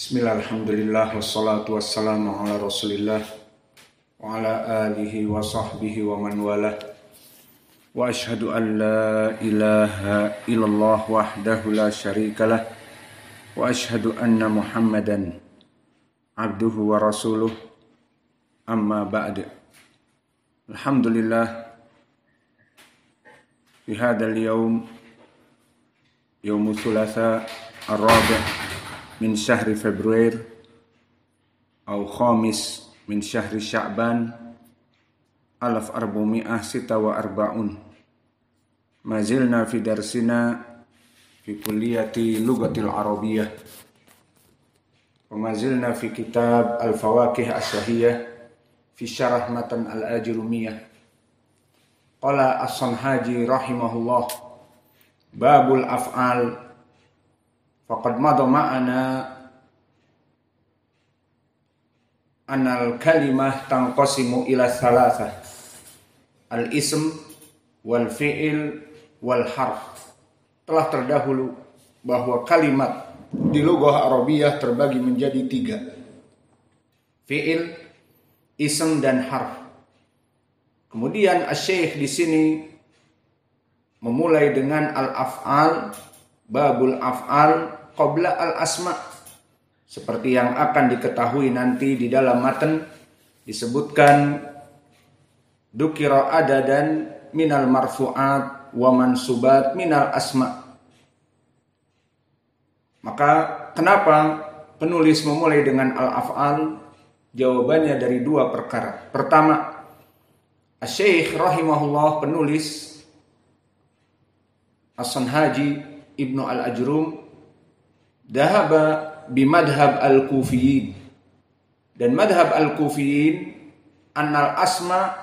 Bismillah, alhamdulillah, wassalatu wassalamu ala rasulillah wa ala alihi wa sahbihi wa man walah wa ashhadu an la ilaha illallah wahdahu la syarikalah wa ashhadu anna muhammadan abduhu wa rasuluh amma ba'd. Alhamdulillah, fi hadal yawm yawmu thulatha ar-rabi' min syahri Februari atau khamis min syahri Sya'ban 1446 mazilna fi darsina fi kulliyati lughatil arabiyyah wa mazilna fi kitab al-fawakih as-sahiyah fi syarah matan al-ajrumiyah. Qala as-Sanhaji rahimahullah, babul af'al. Faqad madha ma'ana anal kalimah tanqasimu ila thalatha, al-ism wal fi'il wal harf. Telah terdahulu bahwa kalimat di lughah Arabiyah terbagi menjadi tiga: fi'il, ism dan harf. Kemudian asy-syekh di sini memulai dengan al-af'al, babul af'al qabla al-asma'. Seperti yang akan diketahui nanti di dalam matan disebutkan dukira adadan minal marfu'at wa mansubat minal asma'. Maka kenapa penulis memulai dengan al-af'al? Jawabannya dari dua perkara. Pertama, asy-syekh rahimahullah, penulis As-Sanhaji Ibnu al-Ajrum, dahaba bimadhab al-Kufiyin, dan madhab al-Kufiyin annal asma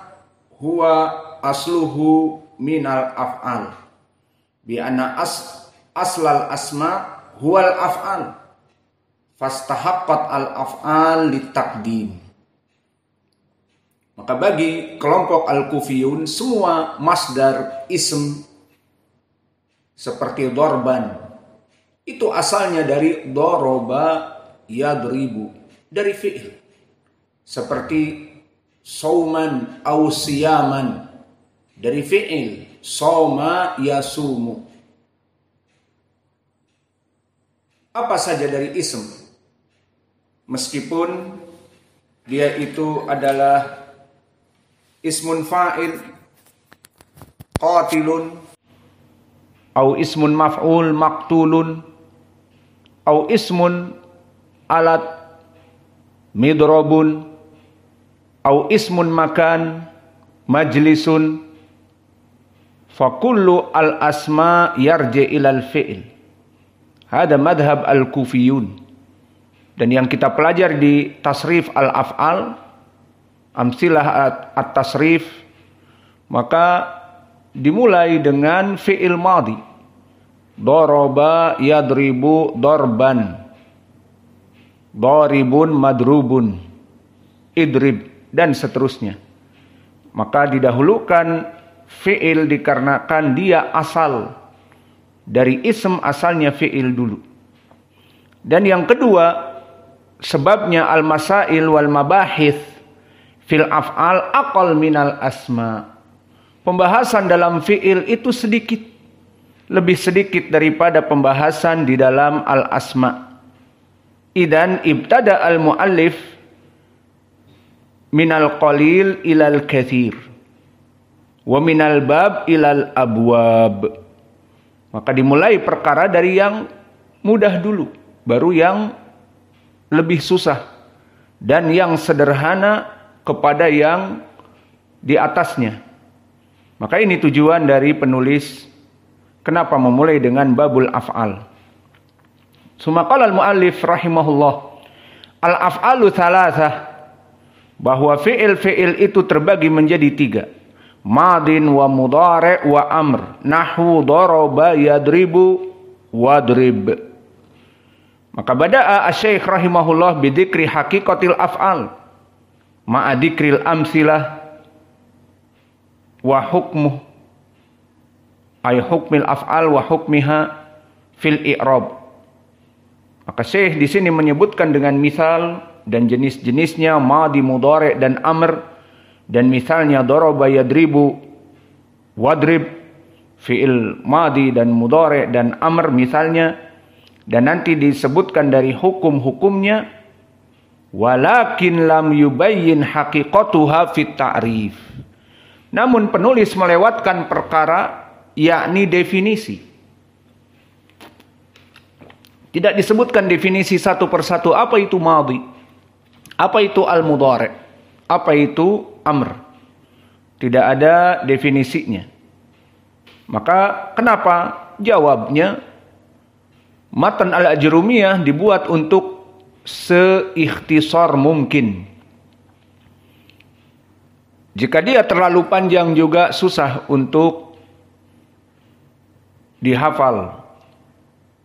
huwa asluhu minal af'al, bi anna aslal asma huwal af'al fastahaqqat al-af'al litaqdim. Maka bagi kelompok al-Kufiyun, semua masdar ism seperti dorban itu asalnya dari doroba yadribu, dari fi'il. Seperti sauman au siyaman, dari fi'il soma yasumu. Apa saja dari ism, meskipun dia itu adalah ismun fa'il qatilun, au ismun maf'ul maktulun, au ismun alat midrobun, au ismun makan majlisun, fakullu al-asma yarji ilal fi'il. Hada madhab al-Kufiyun. Dan yang kita pelajari di tasrif al-af'al, amsilah at-tasrif, maka dimulai dengan fi'il madhi, doroba yadribu dorban, doribun madrubun, idrib, dan seterusnya. Maka didahulukan fi'il dikarenakan dia asal dari ism, asalnya fi'il dulu. Dan yang kedua, sebabnya al-masail wal mabahith fil af'al aqal minal asma. Pembahasan dalam fi'il itu sedikit, lebih sedikit daripada pembahasan di dalam al-asma. Idan ibtada al-muallif minal qalil ilal kathir wa minal bab ilal abwab. Maka dimulai perkara dari yang mudah dulu, baru yang lebih susah, dan yang sederhana kepada yang di atasnya. Maka ini tujuan dari penulis, kenapa memulai dengan babul af'al. Sumaqala al-muallif rahimahullah, al-af'alu thalathah, bahwa fi'il itu terbagi menjadi tiga: madin wa mudhari' wa amr, nahwu daraba yadribu wadrib. Maka bada'a asy-syekh rahimahullah bidzikri haqiqatil af'al ma'a dzikril amsilah wa hukmuh, ay hukmil af'al wa hukmiha fil i'rab. Maka Syekh di sini menyebutkan dengan misal dan jenis-jenisnya madi, mudhari dan amr, dan misalnya daraba, yadribu, wadrib, fi'il madi dan mudhari dan amr misalnya, dan nanti disebutkan dari hukum-hukumnya, walakin lam yubayyin haqiqatuha fit ta'rif. Namun penulis melewatkan perkara, yakni definisi. Tidak disebutkan definisi satu persatu, apa itu madhi, apa itu al-mudhari, apa itu amr. Tidak ada definisinya. Maka kenapa? Jawabnya, matan al-Ajrumiyah dibuat untuk seikhtisar mungkin. Jika dia terlalu panjang juga susah untuk dihafal.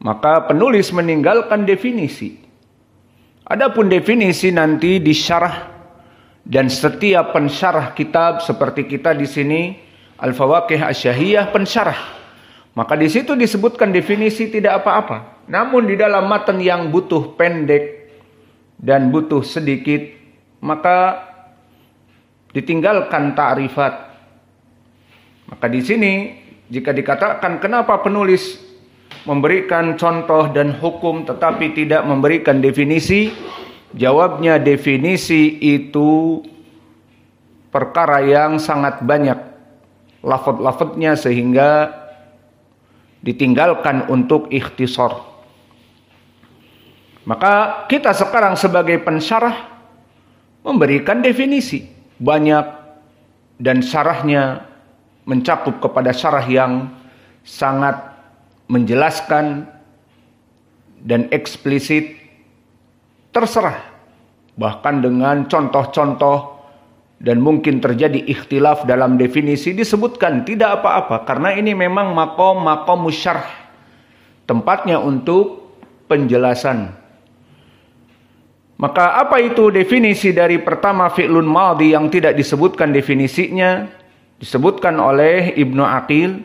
Maka penulis meninggalkan definisi. Adapun definisi nanti disyarah, dan setiap pensyarah kitab seperti kita di sini Al-Fawaqih Asy-Syahiyyah pensyarah. Maka di situ disebutkan definisi tidak apa-apa. Namun di dalam matan yang butuh pendek dan butuh sedikit, maka ditinggalkan ta'rifat. Maka di sini jika dikatakan kenapa penulis memberikan contoh dan hukum tetapi tidak memberikan definisi, jawabnya definisi itu perkara yang sangat banyak lafaz-lafaznya sehingga ditinggalkan untuk ikhtisar. Maka kita sekarang sebagai pensyarah memberikan definisi banyak, dan syarahnya mencakup kepada syarah yang sangat menjelaskan dan eksplisit, terserah, bahkan dengan contoh-contoh, dan mungkin terjadi ikhtilaf dalam definisi disebutkan tidak apa-apa, karena ini memang maqam syarh, tempatnya untuk penjelasan. Maka apa itu definisi dari pertama fi'lun madhi yang tidak disebutkan definisinya? Disebutkan oleh Ibnu Aqil,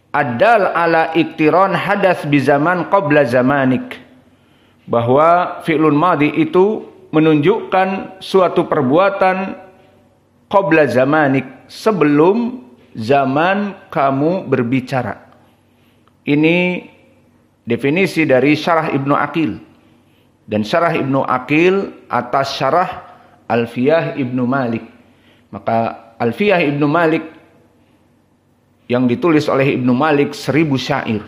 adal ala iktiran hadas bi zaman qabla zamanik, bahwa fi'lun madhi itu menunjukkan suatu perbuatan qabla zamanik, sebelum zaman kamu berbicara. Ini definisi dari syarah Ibnu Aqil, dan syarah Ibnu Aqil atas syarah Alfiyah Ibnu Malik. Maka Alfiyah Ibnu Malik yang ditulis oleh Ibnu Malik 1000 syair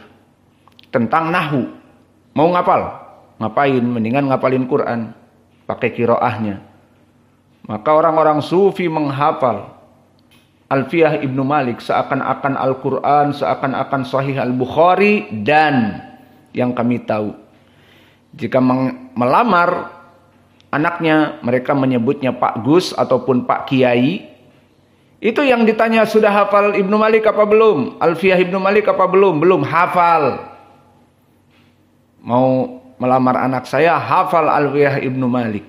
tentang nahwu. Mau ngapal? Ngapain? Mendingan ngapalin Quran pakai qiraahnya. Maka orang-orang sufi menghafal Alfiyah Ibnu Malik seakan-akan Al-Quran, seakan-akan Sahih Al-Bukhari, dan yang kami tahu, jika melamar anaknya mereka menyebutnya Pak Gus ataupun Pak Kiai. Itu yang ditanya, sudah hafal Ibnu Malik apa belum? Alfiyah Ibnu Malik apa belum? Belum hafal. Mau melamar anak saya, hafal Alfiyah Ibnu Malik.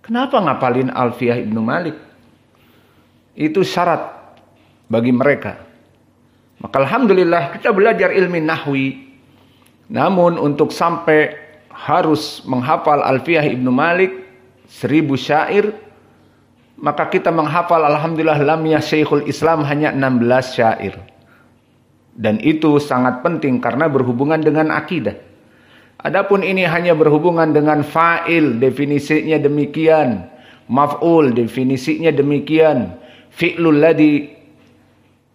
Kenapa ngapalin Alfiyah Ibnu Malik? Itu syarat bagi mereka. Maka alhamdulillah kita belajar ilmu nahwi. Namun untuk sampai harus menghafal Alfiyah Ibnu Malik 1000 syair, maka kita menghafal alhamdulillah lamiyah Syekhul Islam hanya 16 syair. Dan itu sangat penting karena berhubungan dengan akidah. Adapun ini hanya berhubungan dengan fa'il, definisinya demikian. Maf'ul, definisinya demikian. Fi'lul ladzi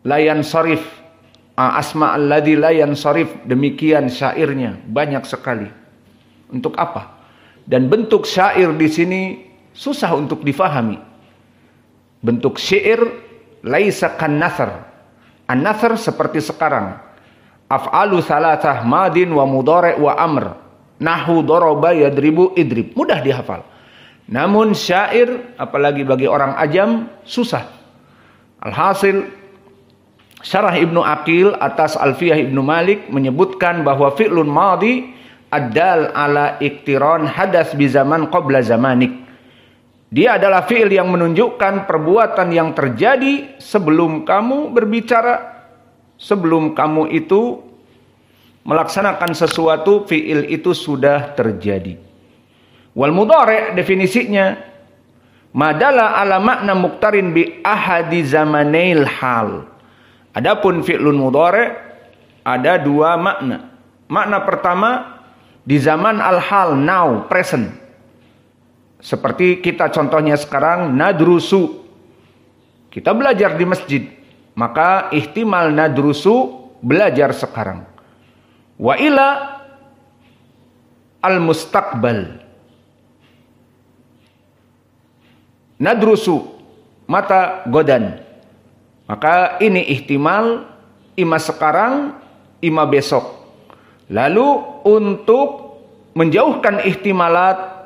la yansarif, asma'ul ladzi la yansarif, demikian syairnya banyak sekali. Untuk apa? Dan bentuk syair di sini susah untuk difahami. Bentuk syair laisa kan nasr. An-nasr seperti sekarang. Af'alu salatah madin wa mudhari wa amr. Nahu daraba yadribu idrib. Mudah dihafal. Namun syair, apalagi bagi orang ajam, susah. Alhasil, syarah Ibnu Aqil atas Alfiyah Ibnu Malik menyebutkan bahwa fi'lun madhi ad-dal ala iktiran hadas bi zaman qabla zamanik. Dia adalah fi'il yang menunjukkan perbuatan yang terjadi sebelum kamu berbicara, sebelum kamu itu melaksanakan sesuatu, fi'il itu sudah terjadi. Wal mudhari' definisinya madalla ala makna muqtarin bi ahadi zamanail hal. Adapun fi'lun mudhari' ada dua makna. Makna pertama di zaman al-hal, now, present. Seperti kita contohnya sekarang nadrusu. Kita belajar di masjid, maka ihtimal nadrusu belajar sekarang. Wa ila al-mustaqbal. Nadrusu mata godan. Maka ini ihtimal ima sekarang, ima besok. Lalu untuk menjauhkan ihtimalat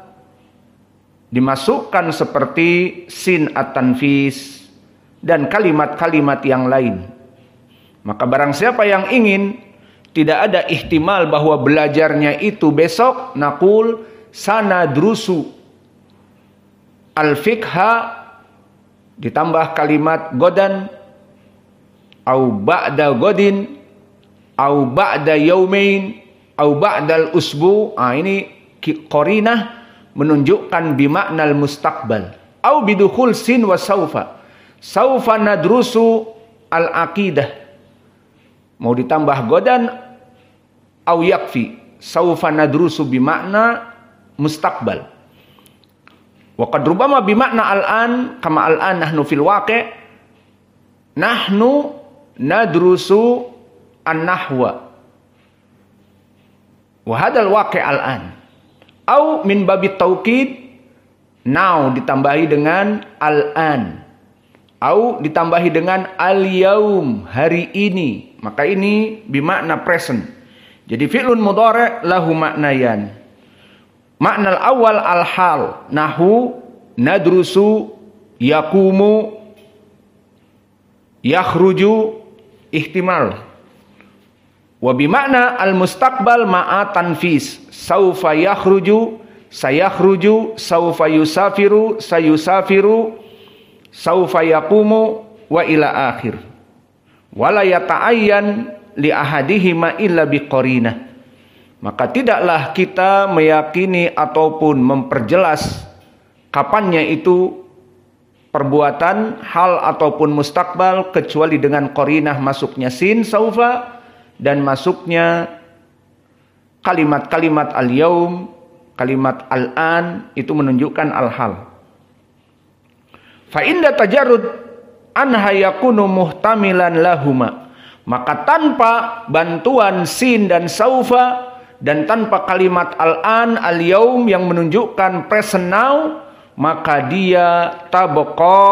dimasukkan seperti sin at-tanfis dan kalimat-kalimat yang lain. Maka barang siapa yang ingin tidak ada ihtimal bahwa belajarnya itu besok, naqul sanadrusu al-fiqha ditambah kalimat godan au ba'da godin au ba'da yaumain au ba'dal usbu. Ini qarinah menunjukkan bimaknal mustaqbal. Au bidukhul sin wa saufa. Saufa nadrusu al-aqidah. Mau ditambah godan au yakfi. Saufa nadrusu bimakna mustaqbal. Wa qad rubama bimakna al-an kama al-an nahnu fil waqi'. Nahnu nadrusu an-nahwa. Wa hadal waqi' al-an. Au min babit taukid, now ditambahi dengan al-an. Au ditambahi dengan al-yaum, hari ini. Maka ini bimakna present. Jadi fi'lun mudhari' lahu maknayan. Makna awal al-hal, nahu, nadrusu, yakumu, yakhruju, ihtimal. Wa bimakna al-mustaqbal ma'a tanfis. Saufa yakhruju, sayakhruju, saufa yusafiru, sayusafiru, saufa yaqumu, wa ila akhir. Wala yata'ayyan li ahadihima illa biqarinah. Maka tidaklah kita meyakini ataupun memperjelas kapannya itu perbuatan, hal ataupun mustaqbal kecuali dengan qarinah masuknya sin saufa dan masuknya kalimat-kalimat al-yaum, kalimat al-an, itu menunjukkan al-hal. Fa inda tajarrud anha yakunu muhtamilan lahuma. Maka tanpa bantuan sin dan saufa dan tanpa kalimat al-an, al-yaum yang menunjukkan present now, maka dia tabqa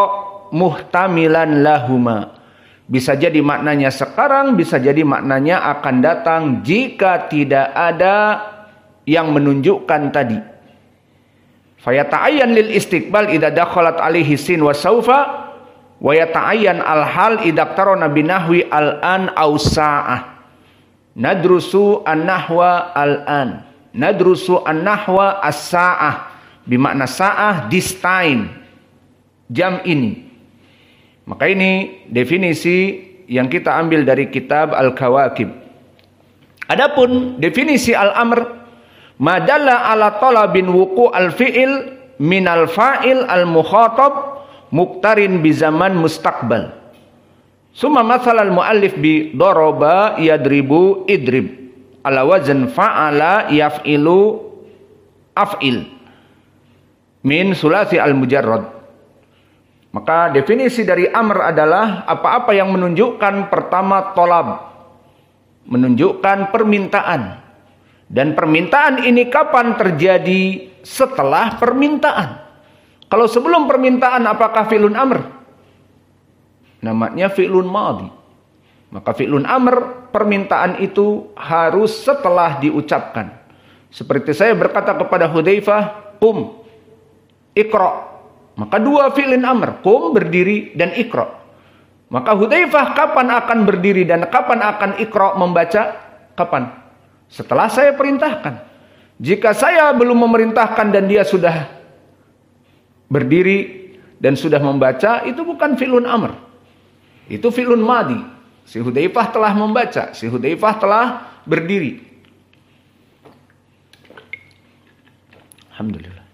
muhtamilan lahuma. Bisa jadi maknanya sekarang, bisa jadi maknanya akan datang jika tidak ada yang menunjukkan tadi. Fayata'ayyan lil istiqbal idza dakhalat alaihi sin wa saufa wa yata'ayyan al hal idza tarana binahwi al an aw sa'ah. Nadrusu an-nahwa al-an. Nadrusu an-nahwa as-sa'ah. Bimakna sa'ah, this time. Jam ini. Maka ini definisi yang kita ambil dari kitab Al-Kawakib. Adapun definisi al-amr, madalla ala talabin wuku al-fi'il minal fa'il al-mukhatab muqtarin bi zaman mustaqbal. Summa mathal al-muallif bi daraba yadribu idrib ala wazn fa'ala yaf'ilu af'il min sulasi al-mujarrad. Maka definisi dari amr adalah apa-apa yang menunjukkan pertama tolab, menunjukkan permintaan. Dan permintaan ini kapan terjadi? Setelah permintaan. Kalau sebelum permintaan apakah fi'lun amr? Namanya fi'lun madhi. Maka fi'lun amr, permintaan itu harus setelah diucapkan. Seperti saya berkata kepada Hudzaifah, qum, iqra. Maka dua fi'lin amr, qum berdiri dan iqra. Maka Hudzaifah kapan akan berdiri dan kapan akan iqra membaca? Kapan? Setelah saya perintahkan. Jika saya belum memerintahkan dan dia sudah berdiri dan sudah membaca, itu bukan fi'lun amr. Itu fi'lun madhi. Si Hudzaifah telah membaca, si Hudzaifah telah berdiri. Alhamdulillah.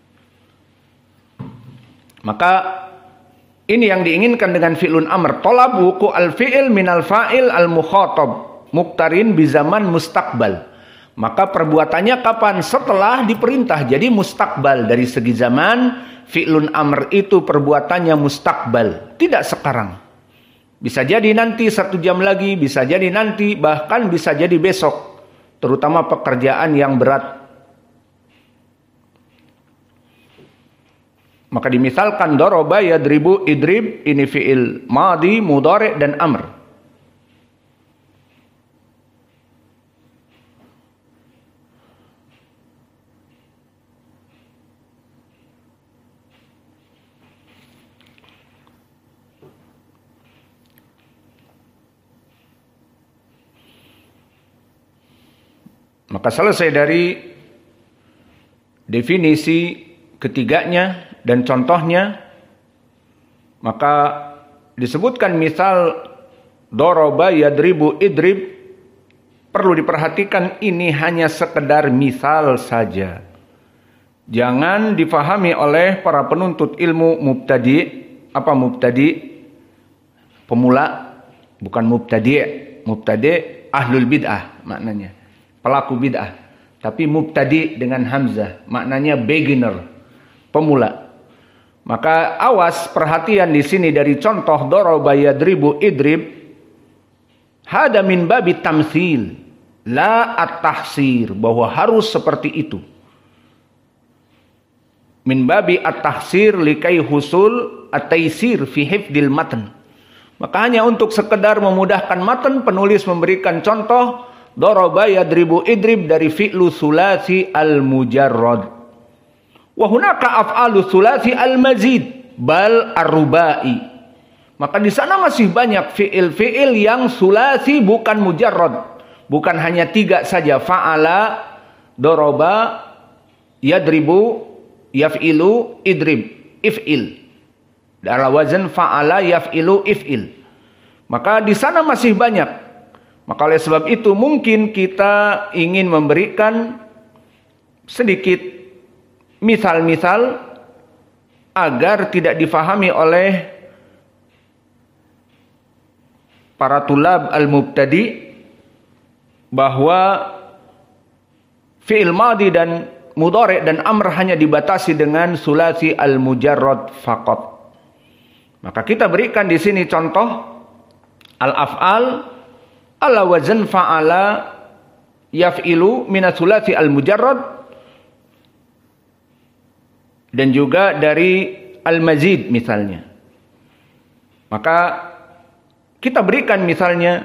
Maka ini yang diinginkan dengan fi'lun amr. Talabu ku al-fi'il minal fa'il al-mukhatab muqtarin bi zaman mustaqbal. Maka perbuatannya kapan? Setelah diperintah. Jadi mustaqbal dari segi zaman, fi'lun amr itu perbuatannya mustaqbal, tidak sekarang. Bisa jadi nanti 1 jam lagi, bisa jadi nanti, bahkan bisa jadi besok. Terutama pekerjaan yang berat. Maka dimisalkan doroba yadribu idrib, ini fi'il madi, mudhari dan amr. Maka selesai dari definisi ketiganya dan contohnya, maka disebutkan misal doroba yadribu idrib. Perlu diperhatikan ini hanya sekedar misal saja. Jangan difahami oleh para penuntut ilmu mubtadi. Apa mubtadi? Pemula, bukan mubtadi. Mubtadi ahlul bid'ah maknanya, pelaku bid'ah. Tapi mubtadi dengan hamzah, maknanya beginner, pemula. Maka awas, perhatian di sini dari contoh doroba yadribu idrib, hada min babi tamtsil, la at-tahsir, bahwa harus seperti itu. Min babi at-tahsir likai husul at-taysir fi hifdil matan. Maka hanya untuk sekedar memudahkan matan, penulis memberikan contoh doroba yadribu idrib dari fi'lu sulasi al-mujarrad. Wa hunaka af'alu sulasi al-mazid bal ar-rubai. Maka di sana masih banyak fi'il-fi'il yang sulasi bukan mujarrad. Bukan hanya 3 saja. Fa'ala, doroba, yadribu, yaf'ilu, idrib, if'il. Dalam wazan fa'ala, yaf'ilu, if'il. Maka di sana masih banyak. Maka oleh sebab itu mungkin kita ingin memberikan sedikit misal-misal agar tidak difahami oleh para tulab al-mubtadi bahwa fi'il madi dan mudhari dan amr hanya dibatasi dengan sulasi al-mujarrad faqat. Maka kita berikan di sini contoh al-af'al ala wazn fa'ala yaf'ilu min sulasi al-mujarrad dan juga dari al-mazid misalnya. Maka kita berikan misalnya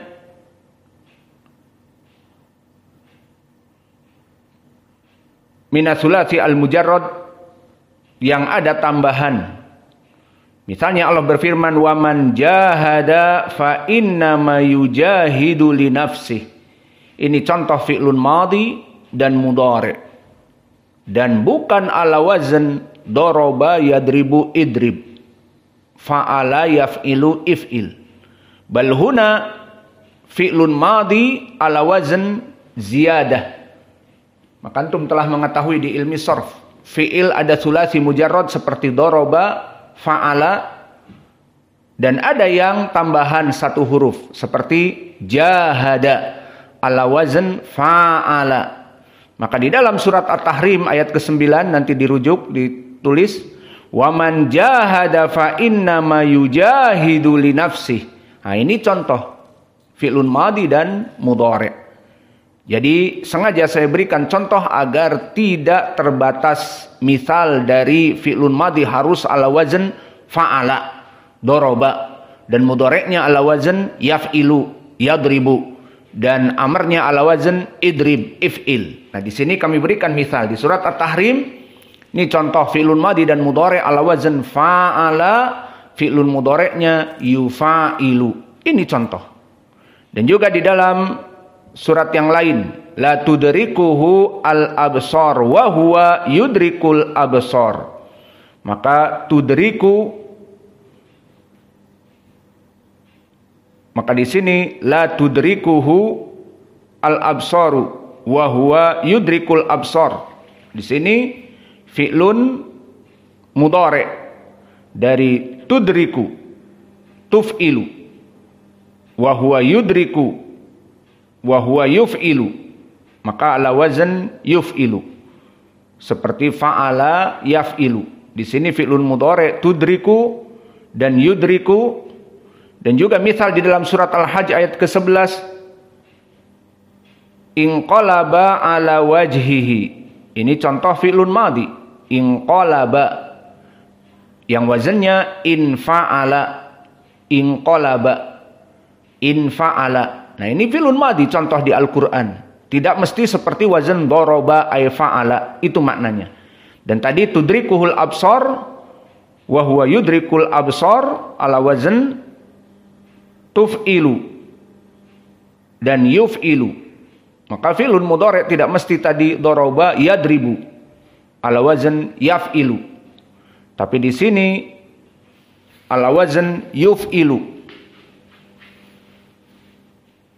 minasulasi al-mujarrad yang ada tambahan. Misalnya Allah berfirman, wa man jahada fa innama yujahidu li nafsih. Ini contoh fi'lun madi dan mudhari. Dan bukan ala wazn doroba yadribu idrib, fa'ala yaf'ilu if'il. Bal huna fi'lun madi ala wazn ziyadah. Maka antum telah mengetahui di ilmi sarf, fi'il ada sulasi mujarrad seperti doroba, fa'ala, dan ada yang tambahan 1 huruf seperti jahada ala wazn fa'ala. Maka di dalam surat At-Tahrim ayat ke-9 nanti dirujuk, ditulis wa man jahada fa innama yujahidu li nafsih. Nah, ini contoh fi'lun madi dan mudhari. Jadi sengaja saya berikan contoh agar tidak terbatas misal dari fi'lun madi harus ala wazn fa'ala, doroba, dan mudhari'nya ala wazn yaf'ilu, yadribu, dan amarnya ala wazn idrib, if'il. Nah, di sini kami berikan misal di surat At-Tahrim. Ini contoh fi'lun madi dan mudhari' ala wazn fa'ala, fi'lun mudhari'nya yufa'ilu. Ini contoh. Dan juga di dalam surat yang lain, la tudrikuhu al-absar wa huwa yudrikul absar. Maka tudriku, maka di sini la tudrikuhu al-absaru wa huwa yudrikul absar. Di sini fi'lun mudhari dari tudriku, tuf'ilu, wa huwa yudriku, wa huwa yuf'ilu, maka ala wazan yuf'ilu, seperti fa'ala yaf'ilu. Di sini fi'lun mudhari tudriku dan yudriku. Dan juga misal di dalam surat Al-Hajj ayat ke-11, inqalaba ala wajhihi. Ini contoh fi'lun madhi, inqalaba, yang wazannya infa'ala, inqalaba, infa'ala. Nah, ini fi'lun madhi contoh di Al-Qur'an. Tidak mesti seperti wazan daraba ay fa'ala, itu maknanya. Dan tadi tudrikuhul absar wa huwa yudrikul absar ala wazan tuf'ilu dan yuf'ilu. Maka fi'lun mudhari tidak mesti tadi daraba yadribu ala wazan yaf'ilu. Tapi di sini ala wazan yuf'ilu.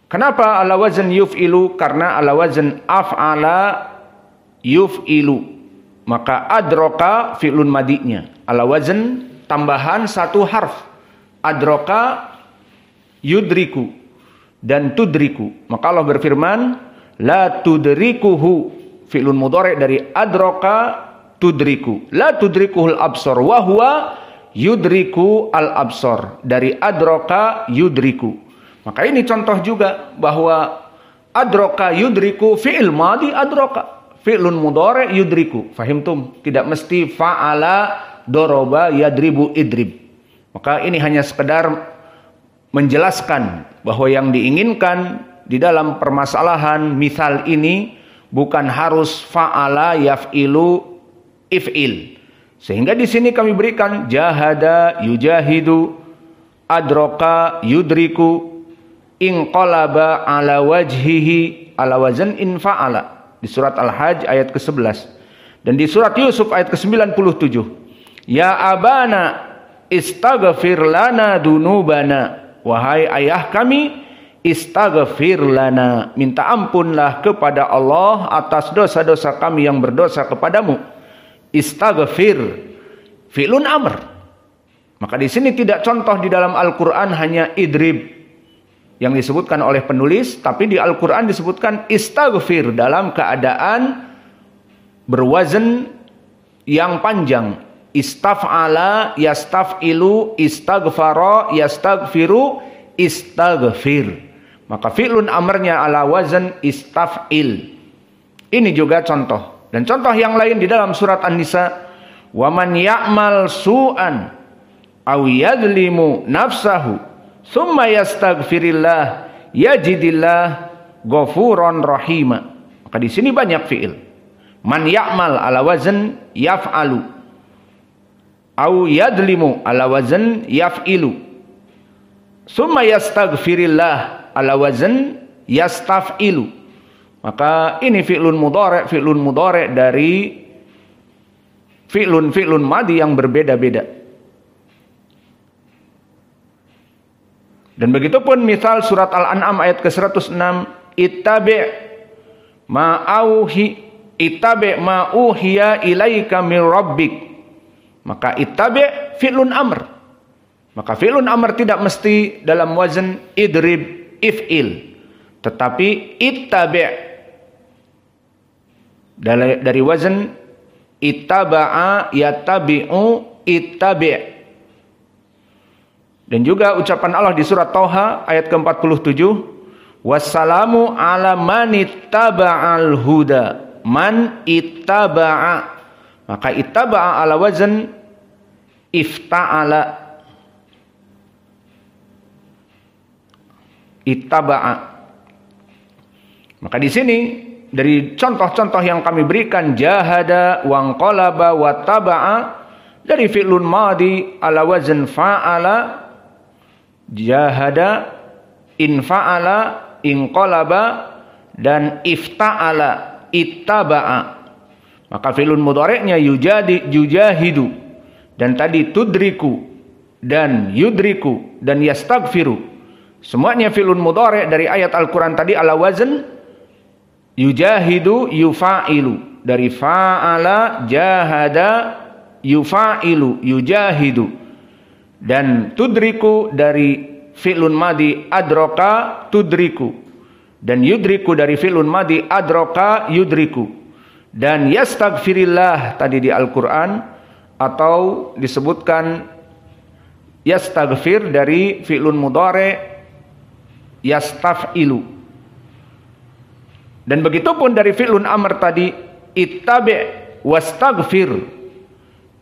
Kenapa ala wazan yuf'ilu? Karena ala wazan af'ala yuf'ilu. Maka adroka fi'lun madinya. Ala wazan tambahan satu harf. Adroka yudriku dan tudriku. Maka Allah berfirman, la tudrikuhu, fi'lun mudhari dari adroka tudriku. La tudrikuhul absar wa huwa yudriku al absar, dari adroka yudriku. Maka ini contoh juga bahwa adroka yudriku fi'il madhi adroka, fi'lun mudhari yudriku. Fahimtum? Tidak mesti fa'ala doroba yadribu idrib. Maka ini hanya sekedar menjelaskan bahwa yang diinginkan di dalam permasalahan misal ini bukan harus fa'ala yaf'ilu if'il. Sehingga di sini kami berikan jahada yujahidu, adroka yudriku, inqalaba ala wajhihi ala wazan infa'ala di surat Al-Hajj ayat ke-11. Dan di surat Yusuf ayat ke-97, ya abana istaghfir lana dunubana, wahai ayah kami, istaghfir lana, minta ampunlah kepada Allah atas dosa-dosa kami yang berdosa kepadamu. Istaghfir fi'lun amr. Maka di sini tidak contoh di dalam Al-Qur'an hanya idrib yang disebutkan oleh penulis, tapi di Al-Qur'an disebutkan istaghfir dalam keadaan berwazan yang panjang. Istaf'ala yastaf'ilu, istaghfara yastaghfiru, istaghfir. Maka fi'lun amrnya ala wazan istaf'il. Ini juga contoh. Dan contoh yang lain di dalam surat An-Nisa, wa man ya'mal su'an aw yadlimu nafsahu summa yastaghfirillah yajidillah ghafuran rahima. Maka di sini banyak fi'il. Man ya'mal ala wazan yaf'alu, au yadlimu ala wazan yaf'ilu, summa yastaghfirillah ala wazan yastaf'ilu. Maka ini fi'lun mudhari dari fi'lun madhi yang berbeda-beda. Dan begitu pun misal surat Al-An'am ayat ke-106, ittabi' ma uhiya ilaika min rabbik. Maka ittabi' fi'lun amr. Maka fi'lun amr tidak mesti dalam wazan idrib if'il, tetapi ittabi' dari wazan ittaba'a yattabi'u ittabi'. Dan juga ucapan Allah di surat Thaha ayat ke-47, wassalamu ala man ittaba'al huda, man ittaba'a. Maka ittaba'a ala wazan ifta'ala, ittaba'a. Maka di sini dari contoh-contoh yang kami berikan, jahada wanqalaba wattaba'a dari fi'lun madhi ala wazan fa'ala, jahada, infa'ala, inqalaba, dan ifta'ala, ittaba'a. Maka fi'lun mudhari'nya yujahidu, dan tadi tudriku dan yudriku dan yastaghfiru. Semuanya fi'lun mudhari' dari ayat Al-Quran tadi ala wazan Yujahidu yufa'ilu, dari fa'ala jahada yufa'ilu yujahidu. Dan tudriku dari fi'lun madi adraka tudriku. Dan yudriku dari fi'lun madi adraka yudriku. Dan yastaghfirillah tadi di Al-Quran, atau disebutkan yastaghfir dari fi'lun mudhari yastaf'ilu. Dan begitupun dari fi'lun amr tadi, ittabi' wastaghfir.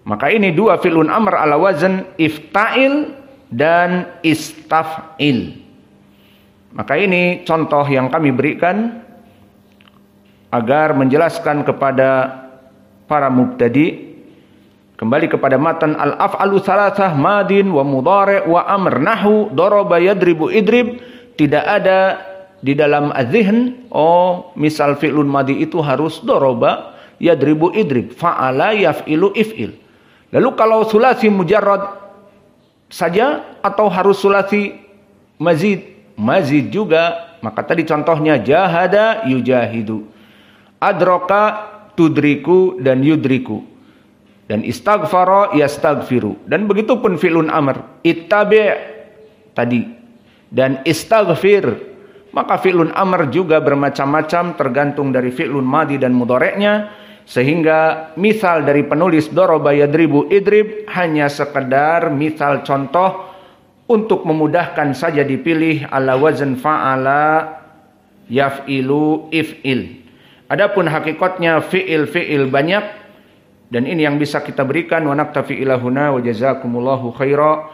Maka ini dua fi'lun amr ala wazn ifta'il dan istaf'il. Maka ini contoh yang kami berikan agar menjelaskan kepada para mubtadi. Kembali kepada matan al-af'alu thalathah madin wa mudhari' wa amr, nahu daraba yadribu idrib. Tidak ada di dalam az-zihn, misal fi'lun madi itu harus doroba, yadribu idrib, fa'ala yaf'ilu if'il. Lalu kalau sulasi mujarrad saja atau harus sulasi mazid? Mazid juga. Maka tadi contohnya jahada yujahidu, adraka tudriku dan yudriku, dan istaghfara yastaghfiru. Dan begitupun fi'lun amr, ittabi' tadi, dan istaghfir. Maka fi'lun amr juga bermacam-macam tergantung dari fi'lun madi dan mudhari'nya, sehingga misal dari penulis daraba yadribu idrib hanya sekedar misal contoh untuk memudahkan saja dipilih ala wazn fa'ala yaf'ilu if'il. Adapun hakikatnya fi'il banyak, dan ini yang bisa kita berikan. Wa naktafi ila huna wa jazakumullahu khaira.